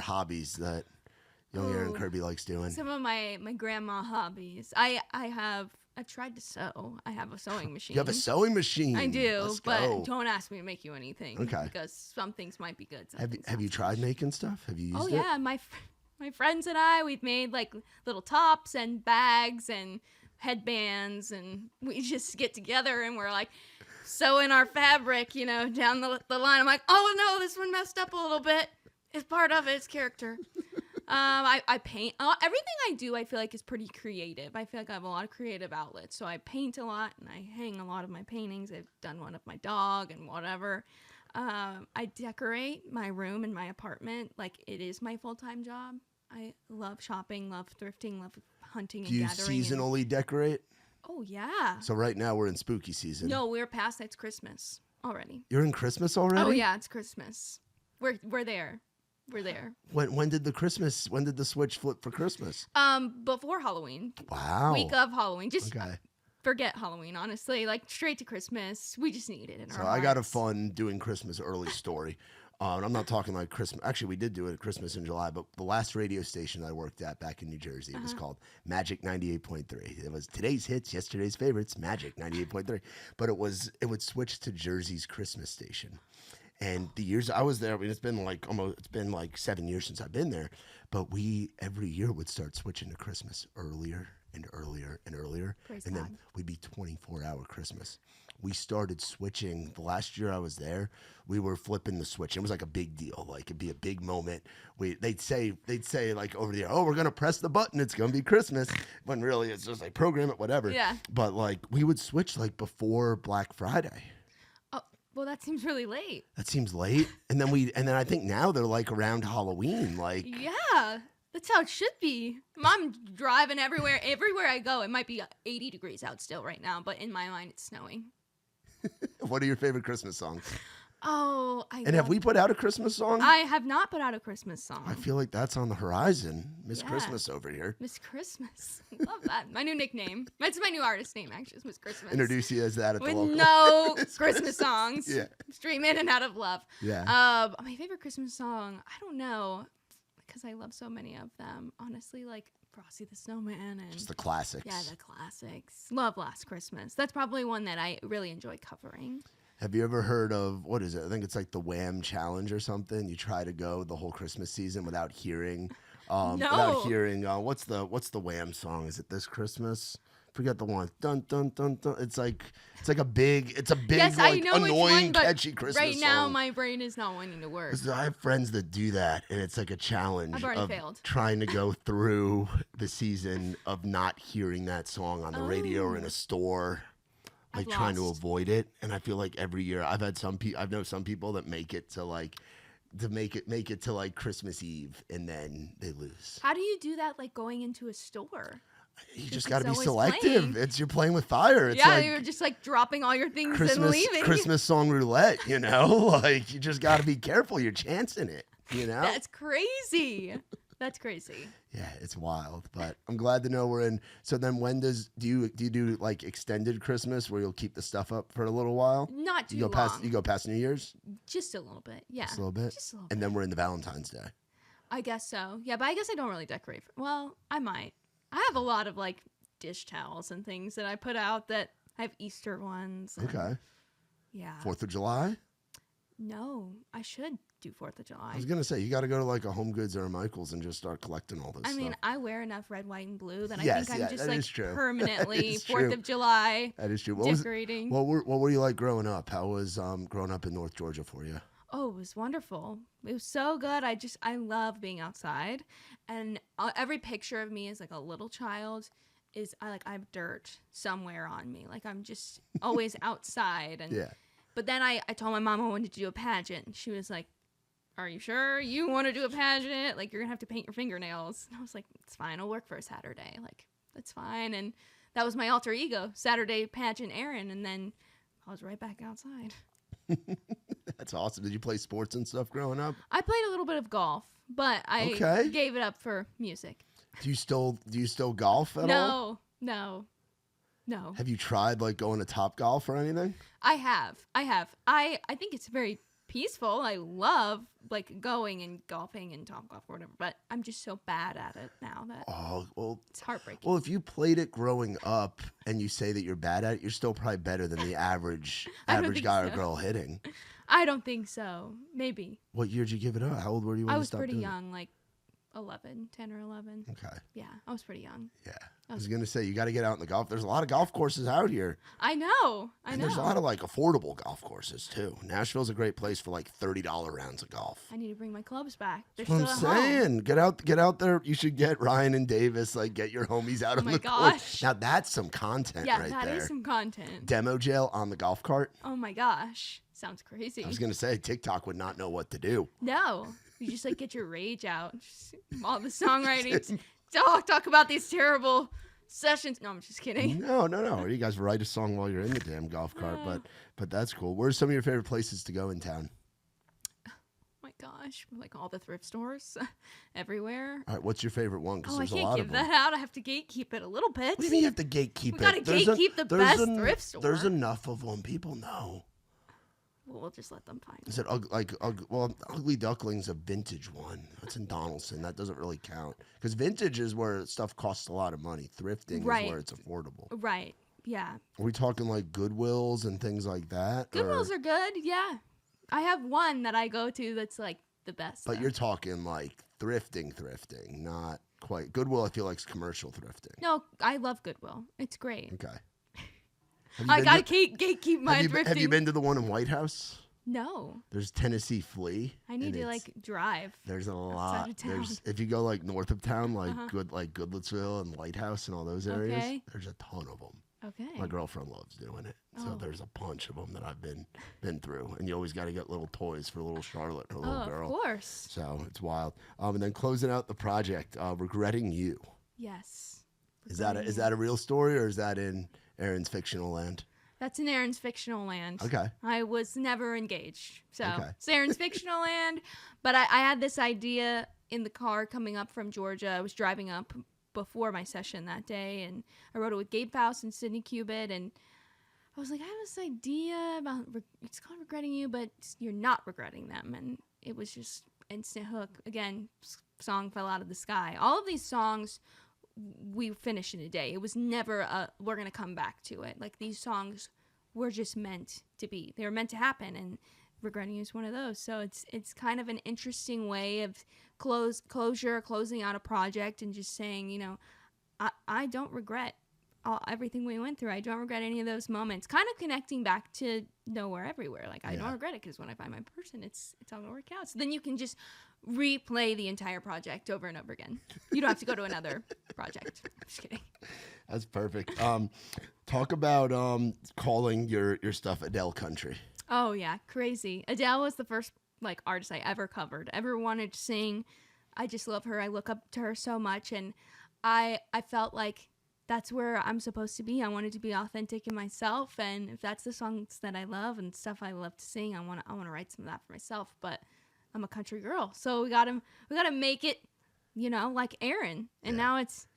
Speaker 2: hobbies that young Erin Kirby likes doing?
Speaker 3: Some of my grandma hobbies. I've tried to sew. I have a sewing machine.
Speaker 2: You have a sewing machine.
Speaker 3: I do,
Speaker 2: Let's
Speaker 3: but
Speaker 2: go.
Speaker 3: don't ask me to make you anything.
Speaker 2: Okay.
Speaker 3: Because some things might be good.
Speaker 2: Have you tried making stuff? Have you used it?
Speaker 3: Oh yeah, my friends and I, we've made like little tops and bags and headbands, and we just get together and we're like sewing our fabric, down the line. I'm like, oh no, this one messed up a little bit. It's part of its character. I paint. Everything I do, I feel like, is pretty creative. I feel like I have a lot of creative outlets. So I paint a lot, and I hang a lot of my paintings. I've done one of my dog and whatever. I decorate my room and my apartment like it is my full-time job. I love shopping, love thrifting, love hunting and gathering.
Speaker 2: Do you seasonally decorate?
Speaker 3: Oh, yeah.
Speaker 2: So right now we're in spooky season.
Speaker 3: No, we're past it's Christmas already.
Speaker 2: You're in Christmas already?
Speaker 3: Oh, yeah, it's Christmas. We're there. We're there.
Speaker 2: When did the switch flip for Christmas?
Speaker 3: Before Halloween.
Speaker 2: Wow.
Speaker 3: Week of Halloween. Just
Speaker 2: okay.
Speaker 3: Forget Halloween, honestly. Like, straight to Christmas. We just need it in our hearts.
Speaker 2: I got a fun doing Christmas early story. And I'm not talking like Christmas. Actually, we did do it at Christmas in July, but the last radio station I worked at back in New Jersey, it was called Magic 98.3. It was today's hits, yesterday's favorites, Magic 98.3. But it would switch to Jersey's Christmas station. And the years I was there, I mean, it's been like 7 years since I've been there, but we every year would start switching to Christmas earlier and earlier and earlier.
Speaker 3: Praise
Speaker 2: and
Speaker 3: God.
Speaker 2: Then we'd be 24-hour Christmas. We started switching the last year I was there. We were flipping the switch. It was like a big deal. Like, it'd be a big moment. They'd say like over the air, oh, we're gonna press the button. It's gonna be Christmas. When really it's just like program it, whatever.
Speaker 3: Yeah.
Speaker 2: But like we would switch like before Black Friday.
Speaker 3: Oh, well, that seems really late.
Speaker 2: That seems late. And then I think now they're like around Halloween. Like,
Speaker 3: yeah, that's how it should be. I'm driving everywhere. Everywhere I go, it might be 80 degrees out still right now, but in my mind, it's snowing.
Speaker 2: what are your favorite Christmas songs?
Speaker 3: Oh,
Speaker 2: have we put out a Christmas song?
Speaker 3: I have not put out a Christmas song.
Speaker 2: I feel like that's on the horizon. Miss Christmas over here.
Speaker 3: Miss Christmas. Love that. My new nickname. That's my new artist name, actually. It's Miss Christmas.
Speaker 2: Introduce you as that at
Speaker 3: with
Speaker 2: the local.
Speaker 3: no Christmas songs.
Speaker 2: Yeah.
Speaker 3: Stream in and out of love.
Speaker 2: Yeah.
Speaker 3: My favorite Christmas song, I don't know, because I love so many of them. Honestly, like Frosty the Snowman and
Speaker 2: just the classics.
Speaker 3: Yeah, the classics. Love Last Christmas. That's probably one that I really enjoy covering.
Speaker 2: Have you ever heard of, what is it? I think it's like the Wham Challenge or something. You try to go the whole Christmas season without hearing,
Speaker 3: No.
Speaker 2: what's the Wham song? Is it This Christmas? Forget the one. Dun dun dun dun. It's a big
Speaker 3: Yes,
Speaker 2: like
Speaker 3: I know
Speaker 2: annoying
Speaker 3: which one, but
Speaker 2: catchy Christmas
Speaker 3: right now
Speaker 2: song.
Speaker 3: my brain is not wanting to work.
Speaker 2: I have friends that do that, and it's like a challenge
Speaker 3: I've already
Speaker 2: of
Speaker 3: failed.
Speaker 2: trying to go through the season of not hearing that song on the radio or in a store. Like trying to avoid it, and I feel like every year I've known some people that make it to like Christmas Eve, and then they lose.
Speaker 3: How do you do that? Like going into a store?
Speaker 2: You just got to be
Speaker 3: always
Speaker 2: selective.
Speaker 3: playing.
Speaker 2: You're playing with fire. It's
Speaker 3: Yeah,
Speaker 2: like
Speaker 3: you're just like dropping all your things and
Speaker 2: Christmas
Speaker 3: leaving.
Speaker 2: Christmas song roulette. You know, like you just got to be careful. You're chancing it. You know,
Speaker 3: That's crazy. That's crazy.
Speaker 2: Yeah, it's wild, but I'm glad to know we're in. So then, do you do like extended Christmas where you'll keep the stuff up for a little while?
Speaker 3: Not too
Speaker 2: You
Speaker 3: long.
Speaker 2: go past New Year's,
Speaker 3: Just a little bit. Yeah.
Speaker 2: just a little bit,
Speaker 3: Just a little
Speaker 2: and then we're into Valentine's Day.
Speaker 3: I guess so. Yeah, but I guess I don't really decorate. Well, I might. I have a lot of like dish towels and things that I put out that I have Easter ones. And,
Speaker 2: Okay.
Speaker 3: Yeah.
Speaker 2: 4th of July.
Speaker 3: No, I should do 4th of July.
Speaker 2: I was gonna say you got to go to like a Home Goods or a Michaels and just start collecting all this
Speaker 3: I
Speaker 2: stuff.
Speaker 3: mean, I wear enough red, white, and blue that
Speaker 2: Yes,
Speaker 3: I think
Speaker 2: yeah,
Speaker 3: I'm just
Speaker 2: that
Speaker 3: like
Speaker 2: is true.
Speaker 3: permanently
Speaker 2: That is
Speaker 3: 4th
Speaker 2: true.
Speaker 3: of July
Speaker 2: That is true.
Speaker 3: decorating.
Speaker 2: What were you like growing up? How was growing up in North Georgia for you?
Speaker 3: Oh, it was wonderful. It was so good. I love being outside, and every picture of me as like a little child I have dirt somewhere on me. Like I'm just always outside. And
Speaker 2: Yeah.
Speaker 3: But then I told my mom I wanted to do a pageant, and she was like, "Are you sure you want to do a pageant? Like you're gonna have to paint your fingernails." And I was like, "It's fine. I'll work for a Saturday. Like that's fine." And that was my alter ego, Saturday pageant Erin, and then I was right back outside.
Speaker 2: That's awesome. Did you play sports and stuff growing up?
Speaker 3: I played a little bit of golf, but I
Speaker 2: Okay.
Speaker 3: gave it up for music.
Speaker 2: Do you still golf at all?
Speaker 3: No.
Speaker 2: Have you tried like going to Top Golf or anything?
Speaker 3: I have. I think it's very peaceful. I love like going and golfing and Top Golf or whatever, but I'm just so bad at it now that
Speaker 2: Oh, well,
Speaker 3: it's heartbreaking.
Speaker 2: well, if you played it growing up and you say that you're bad at it, you're still probably better than the average
Speaker 3: I don't think
Speaker 2: guy or
Speaker 3: so.
Speaker 2: girl hitting.
Speaker 3: I don't think so. Maybe.
Speaker 2: What year did you give it up? How old were you when
Speaker 3: I
Speaker 2: you
Speaker 3: was
Speaker 2: stopped
Speaker 3: pretty
Speaker 2: doing it?
Speaker 3: young, like 10 or 11.
Speaker 2: Okay.
Speaker 3: Yeah, I was pretty young.
Speaker 2: Yeah. I was going to say, you got to get out in the golf. There's a lot of golf courses out here.
Speaker 3: I know.
Speaker 2: And there's a lot of like affordable golf courses too. Nashville's a great place for like $30 rounds of golf.
Speaker 3: I need to bring my clubs back. They're
Speaker 2: That's what
Speaker 3: still
Speaker 2: I'm
Speaker 3: at home.
Speaker 2: saying. Get out there. You should get Ryan and Davis, like get your homies out
Speaker 3: Oh
Speaker 2: on
Speaker 3: my
Speaker 2: the course.
Speaker 3: gosh.
Speaker 2: Now that's some content
Speaker 3: Yeah,
Speaker 2: right
Speaker 3: that
Speaker 2: there.
Speaker 3: is some content.
Speaker 2: Demo jail on the golf cart.
Speaker 3: Oh my gosh. Sounds crazy.
Speaker 2: I was going to say TikTok would not know what to do.
Speaker 3: No. You just like get your rage out. Just, all the songwriting. Talk about these terrible sessions. No, I'm just kidding.
Speaker 2: No. Or you guys write a song while you're in the damn golf cart, but that's cool. Where's some of your favorite places to go in town?
Speaker 3: Oh my gosh. Like all the thrift stores everywhere.
Speaker 2: All right, what's your favorite one? Because
Speaker 3: Oh, I
Speaker 2: there's a
Speaker 3: can't
Speaker 2: lot
Speaker 3: give
Speaker 2: of them.
Speaker 3: that out. I have to gatekeep it a little bit.
Speaker 2: What do you mean you have to gatekeep
Speaker 3: We
Speaker 2: it?
Speaker 3: gotta gatekeep the best thrift store.
Speaker 2: There's enough of them. People know.
Speaker 3: Well, we'll just let them find
Speaker 2: Is it Ugly Duckling's a vintage one? That's in Donaldson. That doesn't really count because vintage is where stuff costs a lot of money. Thrifting
Speaker 3: Right.
Speaker 2: is where it's affordable.
Speaker 3: Right. Yeah.
Speaker 2: Are we talking like Goodwills and things like that?
Speaker 3: Goodwills are good. Yeah. I have one that I go to that's like the best.
Speaker 2: But
Speaker 3: though.
Speaker 2: you're talking like thrifting, not quite. Goodwill, I feel like is commercial thrifting.
Speaker 3: No, I love Goodwill. It's great.
Speaker 2: Okay.
Speaker 3: I gotta gatekeep my thrifting.
Speaker 2: Have you been to the one in White House?
Speaker 3: No.
Speaker 2: There's Tennessee Flea.
Speaker 3: I need
Speaker 2: and
Speaker 3: to
Speaker 2: it's-
Speaker 3: like drive.
Speaker 2: There's a lot.
Speaker 3: of town.
Speaker 2: There's if you go like north of town, like Goodlettsville and Lighthouse and all those areas.
Speaker 3: Okay.
Speaker 2: There's a ton of them.
Speaker 3: Okay.
Speaker 2: My girlfriend loves doing it, so
Speaker 3: Oh.
Speaker 2: there's a bunch of them that I've been through. And you always got to get little toys for little Charlotte, her
Speaker 3: Oh,
Speaker 2: little
Speaker 3: of
Speaker 2: girl.
Speaker 3: course.
Speaker 2: So it's wild. And then closing out the project, regretting you.
Speaker 3: Yes.
Speaker 2: Is that a real story or is that in Erin's fictional land?
Speaker 3: That's in Erin's fictional land.
Speaker 2: Okay.
Speaker 3: I was never engaged. So
Speaker 2: Okay.
Speaker 3: it's Erin's fictional land. But I had this idea in the car coming up from Georgia. I was driving up before my session that day, and I wrote it with Gabe Faust and Sydney Cubitt, and I was like, I have this idea about, it's called Regretting You, but you're not regretting them. And it was just instant hook. Again, song fell out of the sky. All of these songs we finished in a day. It was never we're gonna come back to it. Like these songs were just meant to be. They were meant to happen, and Regretting You is one of those. So it's kind of an interesting way of closing out a project and just saying, you know, I don't regret everything we went through. I don't regret any of those moments. Kind of connecting back to Nowhere Everywhere. Like I don't regret it because when I find my person, it's all gonna work out. So then you can just replay the entire project over and over again. You don't have to go to another project. I'm just kidding.
Speaker 2: That's perfect. Talk about calling your stuff Adele country.
Speaker 3: Oh yeah, crazy. Adele was the first like artist I ever covered, ever wanted to sing. I just love her. I look up to her so much, and I felt like that's where I'm supposed to be. I wanted to be authentic in myself, and if that's the songs that I love and stuff I love to sing, I want to write some of that for myself. But I'm a country girl, so we gotta make it, you know, like Erin, and now it's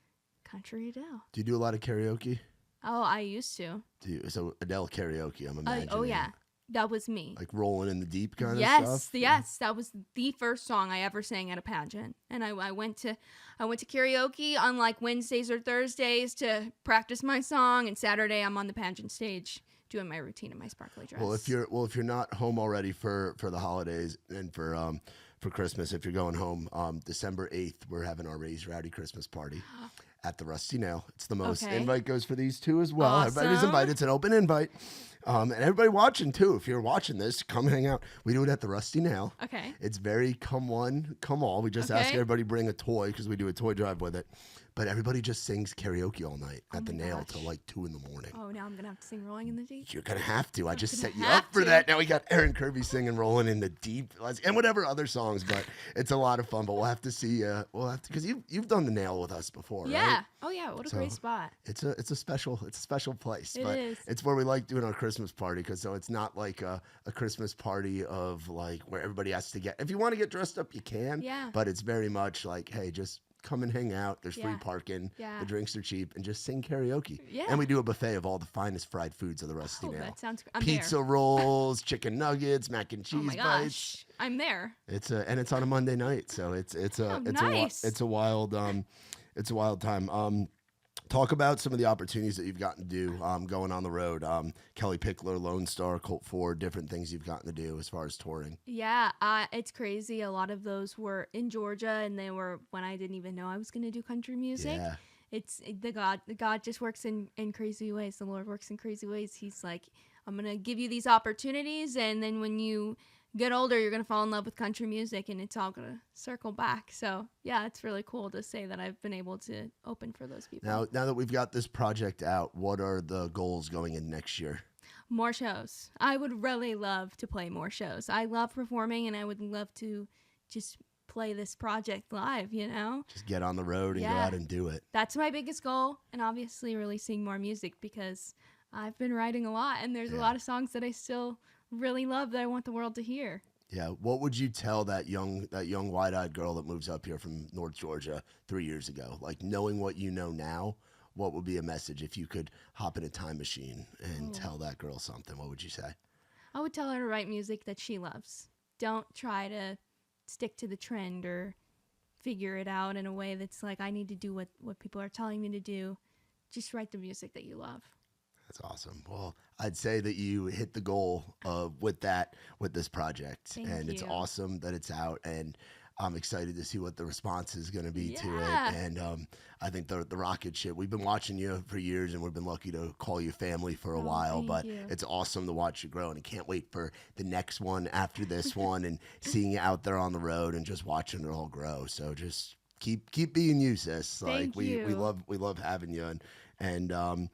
Speaker 3: country Adele.
Speaker 2: Do you do a lot of karaoke?
Speaker 3: Oh, I used to.
Speaker 2: So Adele karaoke, I'm imagining.
Speaker 3: Oh yeah, that was me.
Speaker 2: Like rolling in the deep kind of stuff?
Speaker 3: Yes, that was the first song I ever sang at a pageant. And I went to karaoke on like Wednesdays or Thursdays to practice my song, and Saturday I'm on the pageant stage doing my routine in my sparkly dress.
Speaker 2: Well, if you're not home already for the holidays and for Christmas, if you're going home, December 8th, we're having our Raise Rowdy Christmas party at the Rusty Nail. It's the most.
Speaker 3: Okay.
Speaker 2: Invite goes for these two as well.
Speaker 3: Awesome.
Speaker 2: Everybody's invited. It's an open invite. And everybody watching too. If you're watching this, come hang out. We do it at the Rusty Nail.
Speaker 3: Okay.
Speaker 2: It's very come one, come all. We just ask everybody bring a toy because we do a toy drive with it. But everybody just sings karaoke all night at the Nail till like 2 in the morning.
Speaker 3: Oh, now I'm going to have to sing Rolling in the Deep.
Speaker 2: You're going to have to. I just set you
Speaker 3: have
Speaker 2: up for
Speaker 3: to.
Speaker 2: that. Now we got Erin Kirby singing Rolling in the Deep and whatever other songs, but it's a lot of fun. But we'll have to see. We'll have to, because you've done the Nail with us before,
Speaker 3: Yeah.
Speaker 2: right?
Speaker 3: Oh, yeah. What a great spot.
Speaker 2: It's a special place.
Speaker 3: It
Speaker 2: but
Speaker 3: is.
Speaker 2: It's where we like doing our Christmas party because so it's not like a Christmas party of like where everybody has to get. If you want to get dressed up, you can.
Speaker 3: Yeah.
Speaker 2: But it's very much like, hey, just come and hang out. There's free
Speaker 3: Yeah.
Speaker 2: parking.
Speaker 3: Yeah.
Speaker 2: The drinks are cheap, and just sing karaoke.
Speaker 3: Yeah.
Speaker 2: And we do a buffet of all the finest fried foods of the Rusty
Speaker 3: Oh,
Speaker 2: Nail.
Speaker 3: that sounds great. I'm
Speaker 2: Pizza
Speaker 3: there.
Speaker 2: rolls, chicken nuggets, mac and
Speaker 3: Oh,
Speaker 2: cheese
Speaker 3: my
Speaker 2: bites.
Speaker 3: gosh. I'm there.
Speaker 2: And it's on a Monday night, so it's
Speaker 3: nice.
Speaker 2: a wild time. Talk about some of the opportunities that you've gotten to do going on the road. Kelly Pickler, Lone Star, Colt Ford, different things you've gotten to do as far as touring.
Speaker 3: Yeah, it's crazy. A lot of those were in Georgia, and they were when I didn't even know I was going to do country music.
Speaker 2: Yeah.
Speaker 3: It's the God just works in crazy ways. The Lord works in crazy ways. He's like, I'm going to give you these opportunities, and then when you get older, you're going to fall in love with country music, and it's all going to circle back. So, yeah, it's really cool to say that I've been able to open for those people.
Speaker 2: Now that we've got this project out, what are the goals going in next year?
Speaker 3: More shows. I would really love to play more shows. I love performing, and I would love to just play this project live, you know?
Speaker 2: Just get on the road and go
Speaker 3: Yeah.
Speaker 2: out and do it.
Speaker 3: That's my biggest goal, and obviously releasing more music because I've been writing a lot, and there's a lot of songs that I still really love that I want the world to hear.
Speaker 2: Yeah. What would you tell that young wide-eyed girl that moves up here from North Georgia 3 years ago? Like, knowing what you know now, what would be a message if you could hop in a time machine and tell that girl something? What would you say?
Speaker 3: I would tell her to write music that she loves. Don't try to stick to the trend or figure it out in a way that's like, I need to do what people are telling me to do. Just write the music that you love.
Speaker 2: That's awesome. Well, I'd say that you hit the goal with this project.
Speaker 3: Thank
Speaker 2: It's
Speaker 3: you.
Speaker 2: awesome that it's out, and I'm excited to see what the response is going to be to it.
Speaker 3: Yeah.
Speaker 2: And I think the rocket ship, we've been watching you for years, and we've been lucky to call you family for a while,
Speaker 3: thank
Speaker 2: but
Speaker 3: you.
Speaker 2: it's awesome to watch you grow, and I can't wait for the next one after this one and seeing you out there on the road and just watching it all grow. So just keep being you, sis.
Speaker 3: Thank
Speaker 2: we
Speaker 3: you.
Speaker 2: love having you. And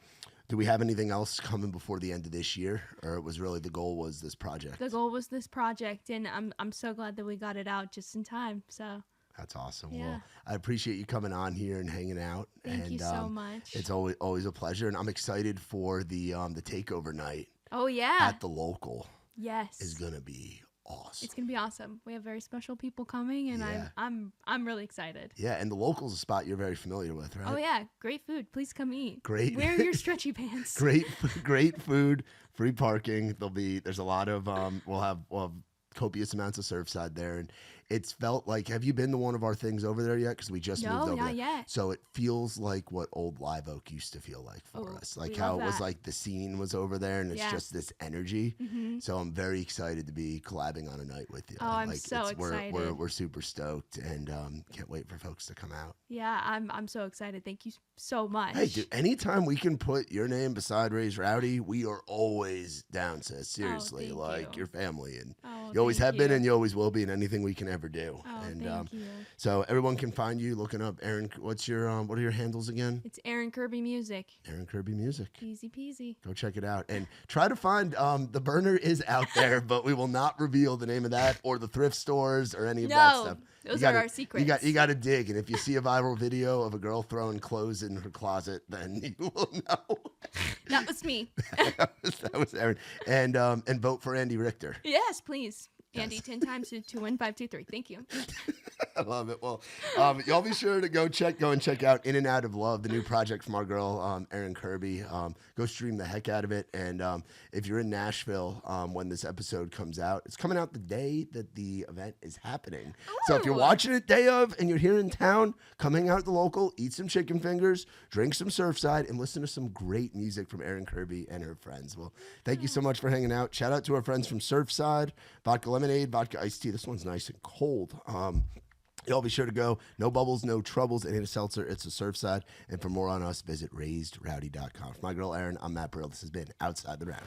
Speaker 2: do we have anything else coming before the end of this year, or it was really the goal was this project?
Speaker 3: The goal was this project, and I'm so glad that we got it out just in time. So
Speaker 2: That's awesome.
Speaker 3: Yeah.
Speaker 2: Well, I appreciate you coming on here and hanging out.
Speaker 3: thank you so much.
Speaker 2: It's always a pleasure, and I'm excited for the takeover night
Speaker 3: Oh yeah.
Speaker 2: at the local.
Speaker 3: Yes.
Speaker 2: Is gonna be awesome.
Speaker 3: It's gonna be awesome. We have very special people coming, and
Speaker 2: Yeah.
Speaker 3: I'm really excited.
Speaker 2: Yeah, and the local's a spot you're very familiar with, right?
Speaker 3: Oh yeah, great food. Please come eat.
Speaker 2: Great.
Speaker 3: Wear your stretchy pants.
Speaker 2: Great food, free parking. There's a lot of we'll have copious amounts of Surfside there, and it's felt like. Have you been to one of our things over there yet? Because we just moved
Speaker 3: No,
Speaker 2: over
Speaker 3: not
Speaker 2: there.
Speaker 3: yet.
Speaker 2: So it feels like what Old Live Oak used to feel like for
Speaker 3: Oh,
Speaker 2: us, like
Speaker 3: we
Speaker 2: how
Speaker 3: love
Speaker 2: it was
Speaker 3: that.
Speaker 2: like the scene was over there, and it's
Speaker 3: Yeah.
Speaker 2: just this energy.
Speaker 3: Mhm.
Speaker 2: So I'm very excited to be collabing on a night with you.
Speaker 3: Oh, I'm
Speaker 2: like,
Speaker 3: so excited.
Speaker 2: We're super stoked, and can't wait for folks to come out.
Speaker 3: Yeah, I'm so excited. Thank you so much.
Speaker 2: Hey, dude, anytime we can put your name beside Raise Rowdy, we are always down, sis. Seriously,
Speaker 3: thank
Speaker 2: like
Speaker 3: you.
Speaker 2: your family, and
Speaker 3: Oh,
Speaker 2: you always
Speaker 3: thank
Speaker 2: have been,
Speaker 3: you.
Speaker 2: and you always will be in anything we can ever do.
Speaker 3: Oh,
Speaker 2: and
Speaker 3: thank you.
Speaker 2: so everyone can find you looking up Erin. What are your handles again?
Speaker 3: It's Erin Kirby Music.
Speaker 2: Erin Kirby Music.
Speaker 3: Easy peasy.
Speaker 2: Go check it out and try to find the burner is out there, but we will not reveal the name of that or the thrift stores or any of that
Speaker 3: No,
Speaker 2: stuff.
Speaker 3: those
Speaker 2: You
Speaker 3: are
Speaker 2: gotta-
Speaker 3: our secrets.
Speaker 2: You got to dig, and if you see a viral video of a girl throwing clothes in her closet, then you will know.
Speaker 3: That was me.
Speaker 2: that was Erin. And vote for Andy Richter.
Speaker 3: Yes, please. Andy, 10 times to 21523. Thank you.
Speaker 2: I love it. Well, y'all be sure to go and check out In and Out of Love, the new project from our girl, Erin Kirby. Go stream the heck out of it. And if you're in Nashville when this episode comes out, it's coming out the day that the event is happening. So if you're
Speaker 3: Ooh.
Speaker 2: watching it day of and you're here in town, come hang out at the local, eat some chicken fingers, drink some Surfside, and listen to some great music from Erin Kirby and her friends. Well, thank you so much for hanging out. Shout out to our friends from Surfside, vodka lemonade, vodka iced tea. This one's nice and cold. Y'all be sure to go. No bubbles, no troubles. It ain't a seltzer. It's a Surfside. And for more on us, visit raisedraowdy.com. For my girl, Erin, I'm Matt Brill. This has been Outside the Round.